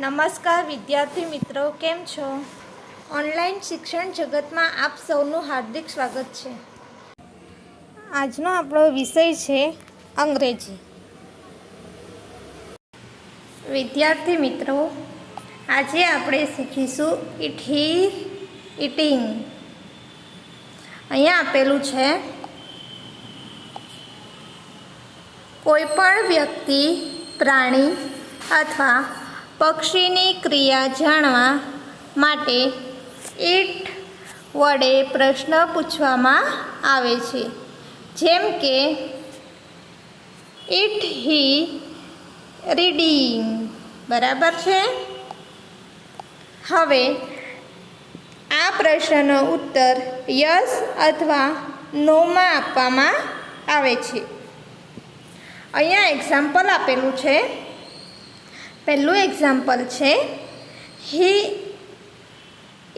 નમસ્કાર વિદ્યાર્થી મિત્રો, કેમ છો? ઓનલાઈન શિક્ષણ જગતમાં આપ સૌનું હાર્દિક સ્વાગત છે. આજનો આપણો વિષય છે અંગ્રેજી. વિદ્યાર્થી મિત્રો, આજે આપણે શીખીશું ઇટ, હી, ઇટિંગ. અહીંયા આપેલું છે, કોઈ પણ વ્યક્તિ, પ્રાણી અથવા પક્ષીની ક્રિયા જાણવા માટે ઇટ વડે પ્રશ્ન પૂછવામાં આવે છે. જેમ કે ઇટ હી રીડિંગ. બરાબર છે? હવે આ પ્રશ્નનો ઉત્તર યસ અથવા નોમાં આપવામાં આવે છે. અહીંયા એક્ઝામ્પલ આપેલું છે. પહેલું એક્ઝામ્પલ છે,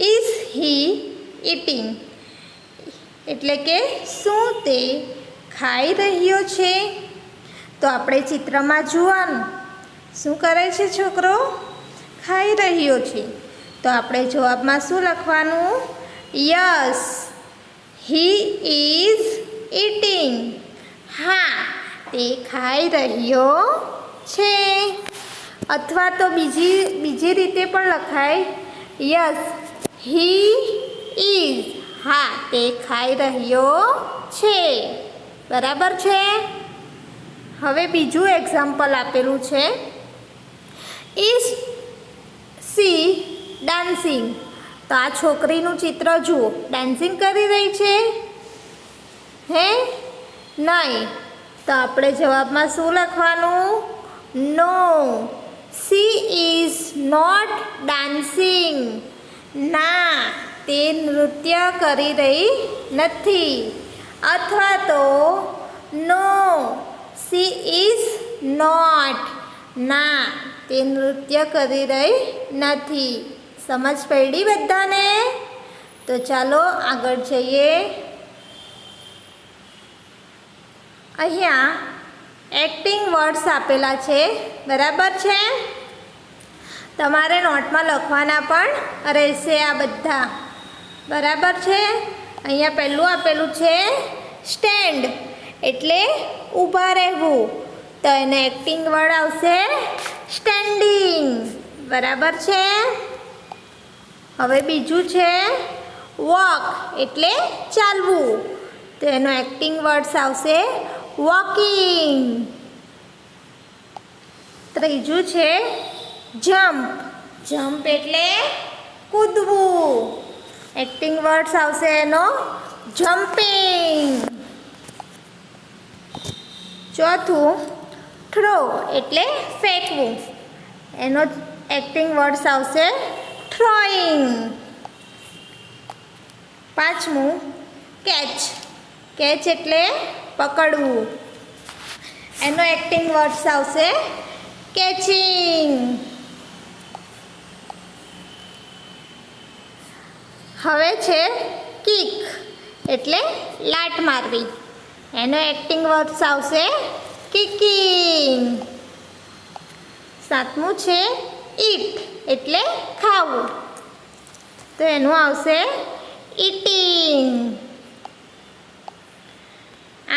ઇઝ હી ઇટિંગ, એટલે કે શું તે ખાઈ રહ્યો છે? તો આપણે ચિત્રમાં જોવાનું, શું કરે છે છોકરો? ખાઈ રહ્યો છે. તો આપણે જવાબમાં શું લખવાનું? Yes, he is eating. હા, તે ખાઈ રહ્યો છે. અથવા તો બીજી રીતે પણ લખાય, યસ, હી ઇઝ. હા, તે ખાઈ રહ્યો છે. બરાબર છે? હવે બીજું એક્ઝામ્પલ આપેલું છે, ઇઝ સી ડાન્સિંગ. તો આ છોકરીનું ચિત્ર જુઓ, ડાન્સિંગ કરી રહી છે? હે? નહીં. તો આપણે જવાબમાં શું લખવાનું? નો, સી ઇઝ નોટ ડાન્સિંગ. ના, તે નૃત્ય કરી રહી નથી. અથવા તો નો, સી ઇઝ નોટ. ના, તે નૃત્ય કરી રહી નથી. સમજ પડી બધાને? તો ચાલો આગળ જઈએ. અહીંયા એક્ટિંગ વર્ડ્સ આપેલા છે. બરાબર છે? તમારે નોટમાં લખવાના પણ રહેશે આ બધા. બરાબર છે? અહીંયા પહેલું આપેલું છે સ્ટેન્ડ, એટલે ઊભા રહેવું. તો એને એક્ટિંગ વર્ડ આવશે સ્ટેન્ડિંગ. બરાબર છે? હવે બીજું છે વોક, એટલે ચાલવું. તો એનો એક્ટિંગ વર્ડ્સ આવશે વોકિંગ. ત્રીજું છે જમ્પ. જમ્પ એટલે કૂદવું. એક્ટિંગ વર્ડ્સ આવશે એનો જમ્પિંગ. ચોથું થ્રો, એટલે ફેંકવું. એનો એક્ટિંગ વર્ડ્સ આવશે થ્રોઈંગ. પાંચમું કેચ. કેચ એટલે પકડવું. એનો એક્ટિંગ વર્ડ્સ આવશે કેચિંગ. હવે છે કિક, એટલે લાત મારવી. એનો એક્ટિંગ વર્ડ્સ આવશે કિકિંગ. સાતમું છે ઈટ, એટલે ખાવું. તો એનું આવશે ઇટિંગ.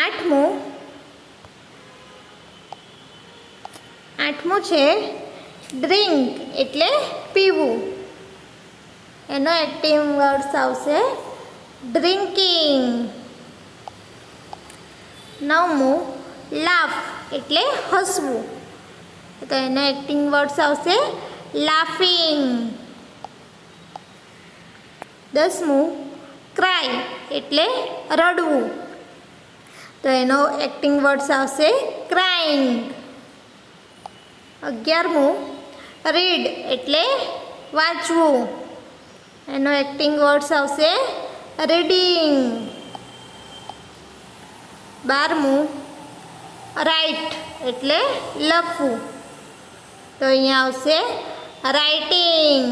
આઠમું છે ડ્રિંક, એટલે પીવું. એનો એક્ટિંગ વર્ડ્સ આવશે ડ્રિંકિંગ. નવમું લાફ, એટલે હસવું. તો એનો એક્ટિંગ વર્ડ્સ આવશે લાફિંગ. 10મું ક્રાય, એટલે રડવું. તો એનો એક્ટિંગ વર્ડ્સ આવશે ક્રાઇંગ. 11મું રીડ, એટલે વાંચવું. એનો એક્ટિંગ વર્ડ્સ આવશે રીડિંગ. 12મું રાઇટ, એટલે લખવું. તો અહીંયા આવશે રાઇટિંગ.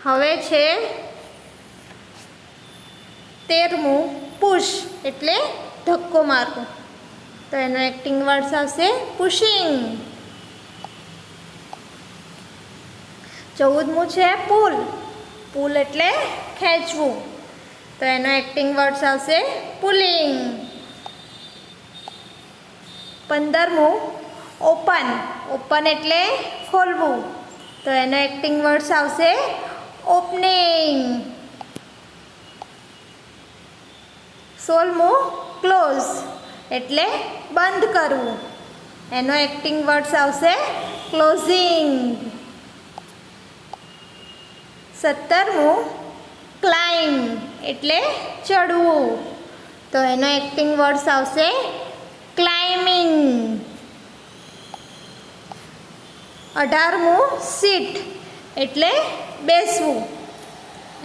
હવે છે 13મું પુશ, એટલે ધક્કો મારવો. તો એનો એક્ટિંગ વર્ડ્સ આવશે પુશિંગ. 14મું છે પુલ. પુલ એટલે ખેંચવું. તો એનો એક્ટિંગ વર્ડ્સ આવશે પુલિંગ. 15મું ઓપન. ઓપન એટલે ખોલવું. તો એનો એક્ટિંગ વર્ડ્સ આવશે ઓપનિંગ. 16મું ક્લોઝ એટલે બંધ કરવું. એનો એક્ટિંગ વર્ડ્સ આવશે ક્લોઝિંગ. 17મું ક્લાઇમ્બ એટલે ચડવું. તો એનો એક્ટિંગ વર્ડ્સ આવશે ક્લાઇમ્બિંગ. 18મું સીટ એટલે બેસવું.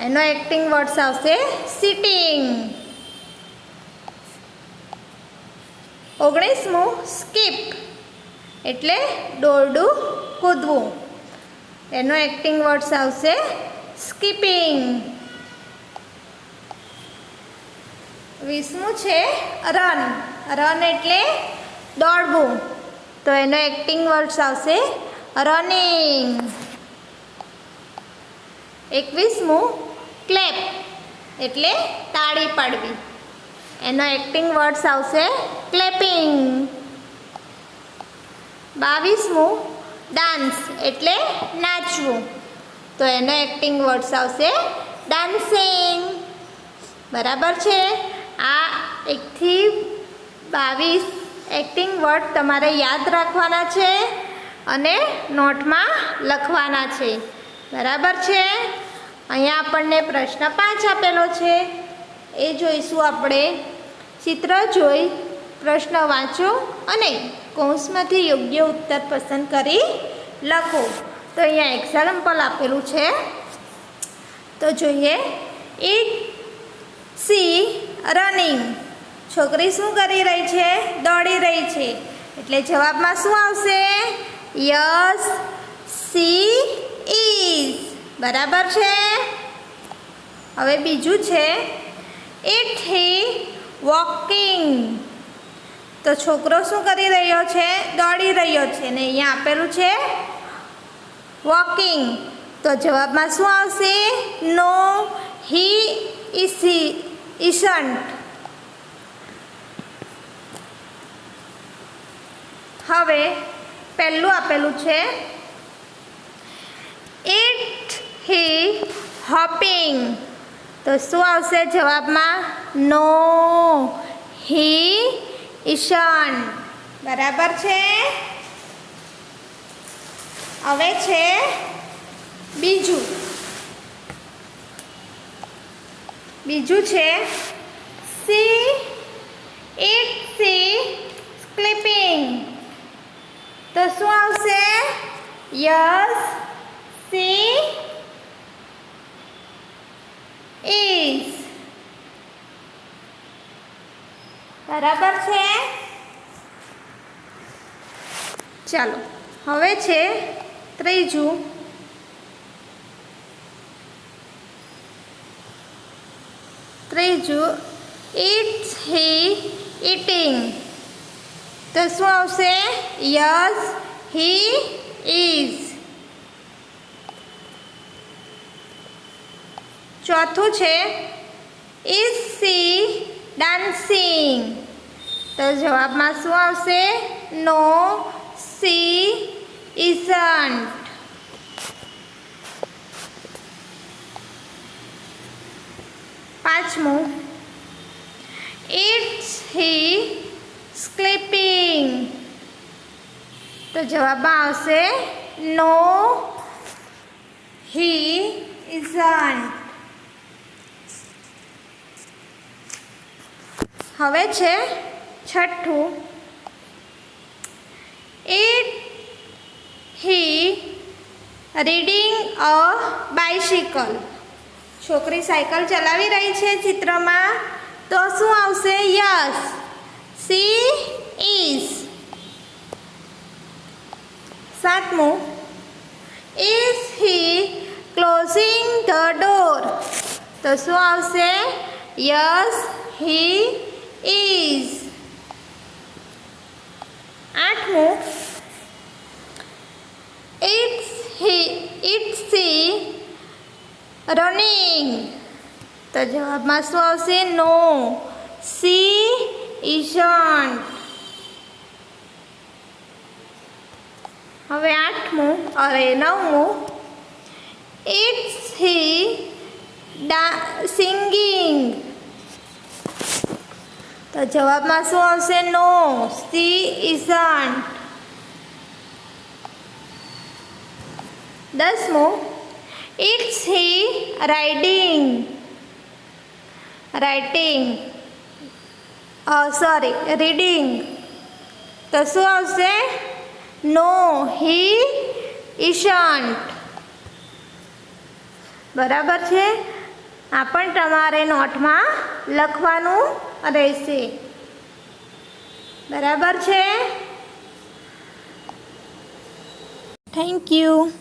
એનો એક્ટિંગ વર્ડ્સ આવશે સિટિંગ. 19મું સ્કીપ એટલે દોરડું કૂદવું. એનો એક્ટિંગ વર્ડ્સ આવશે સ્કીપિંગ. 20મું છે રન. રન એટલે દોડવું. તો એનો એક્ટિંગ વર્ડ્સ આવશે રનિંગ. 21મું ક્લેપ એટલે તાળી પાડવી. એનો એક્ટિંગ વર્ડ્સ આવશે ક્લેપિંગ. 22મું ડાન્સ એટલે નાચવું. તો એનો એક્ટિંગ વર્ડ્સ આવશે ડાન્સિંગ. બરાબર છે. આ 1 થી 22 એક્ટિંગ વર્ડ તમારે યાદ રાખવાના છે અને નોટમાં લખવાના છે. બરાબર છે. અહીંયા આપણને પ્રશ્ન 5 આપેલો છે, એ જોઈશું આપણે. ચિત્ર જોઈ પ્રશ્ન વાંચો અને કૌંસમાંથી યોગ્ય ઉત્તર પસંદ કરી લખો. તો અહીંયા એક્ઝામ્પલ આપેલું છે, તો જોઈએ. It C running. છોકરી શું કરી રહી છે? દોડી રહી છે. એટલે જવાબમાં શું આવશે? Yes, she is. બરાબર છે. હવે બીજું છે, ઇટ હી વોકિંગ. તો છોકરો શું કરી રહ્યો છે? દોડી રહ્યો છે. ને અહીંયા આપેલું છે વોકિંગ. તો જવાબમાં શું આવશે? No, he isn't. હવે પહેલું આપેલું છે, ઇટ હી હોપિંગ. તો શું આવશે જવાબમાં? નો, હી ઇઝન્ટ. બરાબર છે. હવે છે બીજું છે સી સ્લીપિંગ. તો શું આવશે? Yes, she is. બરાબર છે. ચાલો હવે છે ત્રીજું, ઇટ્સ હી ઇટિંગ. તો શું આવશે? Yes, he is. ચોથું છે, ઇઝ સી ડાન્સિંગ. તો જવાબમાં શું આવશે? No, she isn't. પાંચમું, ઇટ્સ હી સ્લીપિંગ. તો જવાબમાં આવશે નો, હી ઇઝન્ટ. હવે છે છઠ્ઠું, it he reading a bicycle. છોકરી સાયકલ ચલાવી રહી છે ચિત્રમાં. તો શું આવશે? Yes, she is. સાતમું, is he closing the door. તો શું આવશે? Yes, he is. આઠમું, ઇટ્સ સી રનિંગ. તો જવાબમાં શું આવશે? No, she isn't. હવે નવમું, ઇટ્સ હી સિંગિંગ. તો જવાબમાં શું આવશે? No, she isn't. 10મું, ઇટ્સ હી રાઇટિંગ. રીડિંગ. તો શું આવશે? No, he isn't. બરાબર છે. આ પણ તમારે નોટમાં લખવાનું રહેશે. બરાબર છે. Thank you.